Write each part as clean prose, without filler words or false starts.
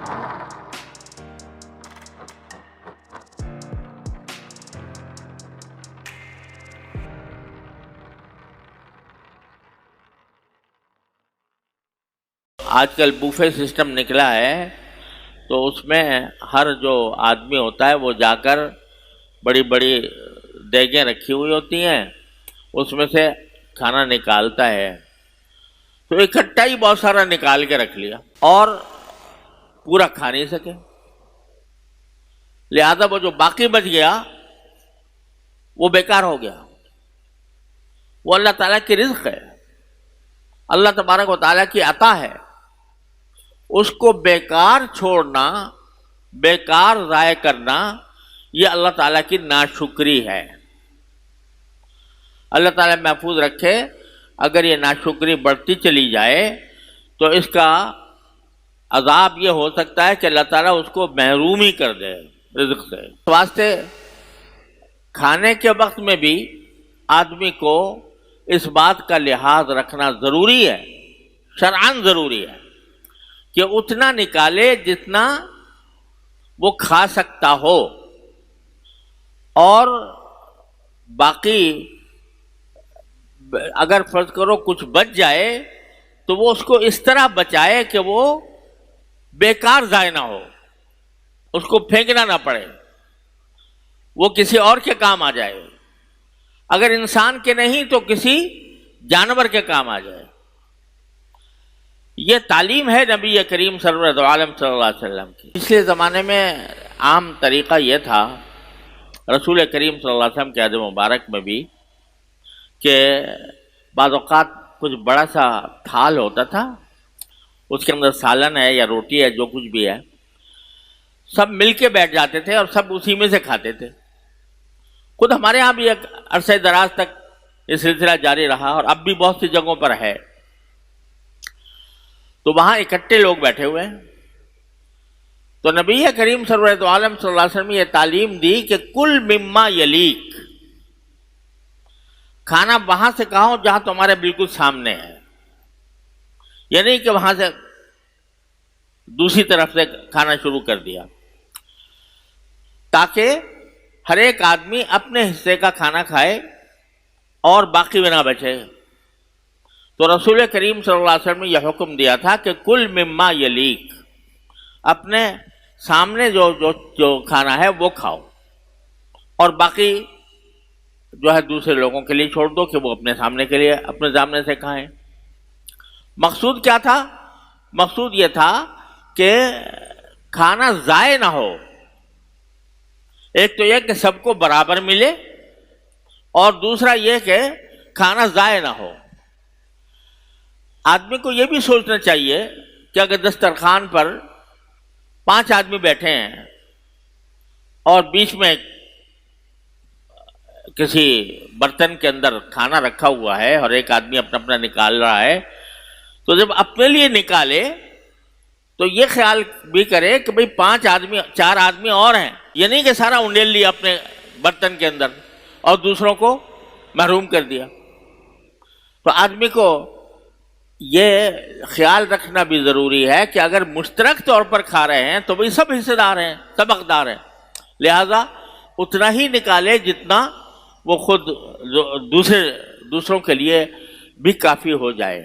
آج کل buffet system نکلا ہے تو اس میں ہر جو آدمی ہوتا ہے وہ جا کر بڑی بڑی دیگیں رکھی ہوئی ہوتی ہیں، اس میں سے کھانا نکالتا ہے، تو اکٹھا ہی بہت سارا نکال کے رکھ لیا اور پورا کھا نہیں سکے، لہذا وہ جو باقی بچ گیا وہ بیکار ہو گیا۔ وہ اللہ تعالیٰ کی رزق ہے، اللہ تبارک و تعالیٰ کی عطا ہے، اس کو بیکار چھوڑنا، بیکار ضائع کرنا، یہ اللہ تعالیٰ کی ناشکری ہے۔ اللہ تعالیٰ محفوظ رکھے، اگر یہ ناشکری بڑھتی چلی جائے تو اس کا عذاب یہ ہو سکتا ہے کہ اللہ تعالیٰ اس کو محروم ہی کر دے رزق سے۔ اس واسطے کھانے کے وقت میں بھی آدمی کو اس بات کا لحاظ رکھنا ضروری ہے، شرعاً ضروری ہے کہ اتنا نکالے جتنا وہ کھا سکتا ہو، اور باقی اگر فرض کرو کچھ بچ جائے تو وہ اس کو اس طرح بچائے کہ وہ بیکار ضائع نہ ہو، اس کو پھینکنا نہ پڑے، وہ کسی اور کے کام آ جائے، اگر انسان کے نہیں تو کسی جانور کے کام آ جائے۔ یہ تعلیم ہے نبی کریم سرور دو عالم صلی اللہ علیہ وسلم کی۔ پچھلے زمانے میں عام طریقہ یہ تھا، رسول کریم صلی اللہ علیہ وسلم کے عہد مبارک میں بھی، کہ بعض اوقات کچھ بڑا سا تھال ہوتا تھا، اس کے اندر سالن ہے یا روٹی ہے، جو کچھ بھی ہے، سب مل کے بیٹھ جاتے تھے اور سب اسی میں سے کھاتے تھے۔ خود ہمارے ہاں بھی ایک عرصہ دراز تک یہ سلسلہ جاری رہا، اور اب بھی بہت سی جگہوں پر ہے۔ تو وہاں اکٹھے لوگ بیٹھے ہوئے ہیں، تو نبی کریم سرور دو عالم صلی اللہ علیہ وسلم یہ تعلیم دی کہ کل مما یلیک، کھانا وہاں سے کھاؤ جہاں تمہارے بالکل سامنے ہے، یہ نہیں کہ وہاں سے دوسری طرف سے کھانا شروع کر دیا، تاکہ ہر ایک آدمی اپنے حصے کا کھانا کھائے اور باقی میں نہ بچے۔ تو رسول کریم صلی اللہ علیہ وسلم نے یہ حکم دیا تھا کہ کل مما یلیک، اپنے سامنے جو کھانا ہے وہ کھاؤ، اور باقی جو ہے دوسرے لوگوں کے لیے چھوڑ دو کہ وہ اپنے سامنے کے لیے اپنے سامنے سے کھائیں۔ مقصود کیا تھا؟ مقصود یہ تھا کہ کھانا ضائع نہ ہو، ایک تو یہ کہ سب کو برابر ملے، اور دوسرا یہ کہ کھانا ضائع نہ ہو۔ آدمی کو یہ بھی سوچنا چاہیے کہ اگر دسترخوان پر 5 آدمی بیٹھے ہیں اور بیچ میں کسی برتن کے اندر کھانا رکھا ہوا ہے اور ایک آدمی اپنا اپنا نکال رہا ہے، تو جب اپنے لیے نکالے تو یہ خیال بھی کرے کہ بھئی 4 آدمی اور ہیں، یہ نہیں کہ سارا انڈیل لیا اپنے برتن کے اندر اور دوسروں کو محروم کر دیا۔ تو آدمی کو یہ خیال رکھنا بھی ضروری ہے کہ اگر مشترک طور پر کھا رہے ہیں تو بھئی سب حصے دار ہیں، سب حقدار ہیں، لہذا اتنا ہی نکالے جتنا وہ خود دوسروں کے لیے بھی کافی ہو جائے،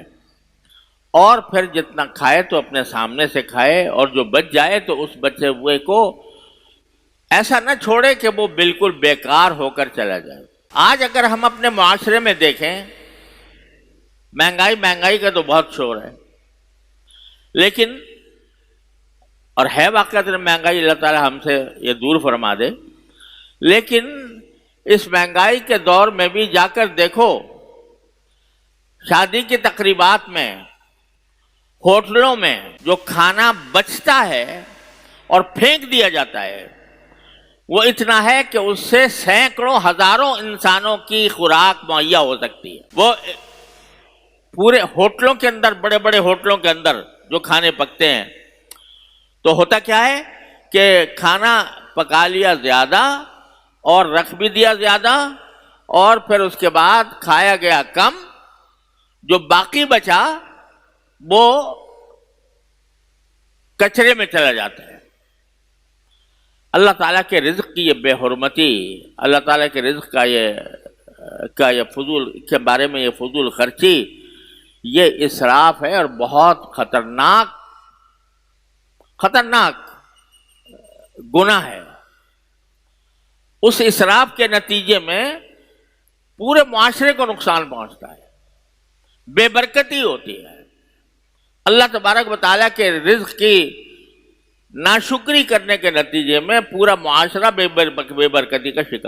اور پھر جتنا کھائے تو اپنے سامنے سے کھائے، اور جو بچ جائے تو اس بچے ہوئے کو ایسا نہ چھوڑے کہ وہ بالکل بیکار ہو کر چلا جائے۔ آج اگر ہم اپنے معاشرے میں دیکھیں، مہنگائی کا تو بہت شور ہے، لیکن اور ہے واقعات مہنگائی، اللہ تعالی ہم سے یہ دور فرما دے، لیکن اس مہنگائی کے دور میں بھی جا کر دیکھو، شادی کی تقریبات میں، ہوٹلوں میں جو کھانا بچتا ہے اور پھینک دیا جاتا ہے، وہ اتنا ہے کہ اس سے سینکڑوں ہزاروں انسانوں کی خوراک مہیا ہو سکتی ہے۔ وہ پورے ہوٹلوں کے اندر، بڑے بڑے ہوٹلوں کے اندر جو کھانے پکتے ہیں، تو ہوتا کیا ہے کہ کھانا پکا لیا زیادہ اور رکھ بھی دیا زیادہ، اور پھر اس کے بعد کھایا گیا کم، جو باقی بچا وہ کچرے میں چلا جاتا ہے۔ اللہ تعالیٰ کے رزق کی یہ بے حرمتی، اللہ تعالیٰ کے رزق کا یہ فضول کے بارے میں یہ فضول خرچی، یہ اسراف ہے اور بہت خطرناک گناہ ہے۔ اس اسراف کے نتیجے میں پورے معاشرے کو نقصان پہنچتا ہے، بے برکتی ہوتی ہے۔ اللہ تبارک و تعالیٰ کے رزق کی ناشکری کرنے کے نتیجے میں پورا معاشرہ بے برکتی کا شکار